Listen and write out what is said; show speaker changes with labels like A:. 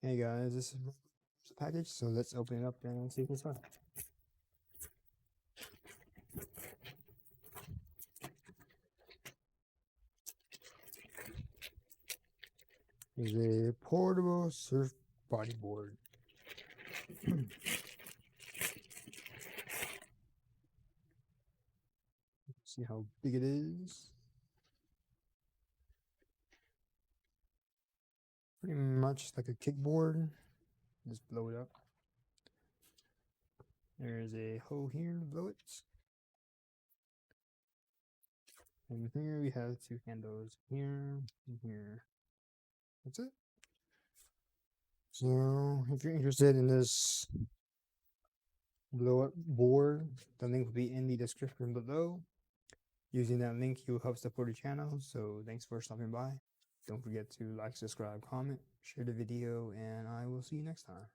A: Hey guys, this is the package, so let's open it up and see what's fun. It's a portable surf bodyboard. See how big it is. Pretty much like a kickboard. Just blow it up. There's a hole here to blow it. And here we have two handles, here and here. That's it. So if you're interested in this blow up board, the link will be in the description below. Using that link, you'll help support the channel. So thanks for stopping by. Don't forget to like, subscribe, comment, share the video, and I will see you next time.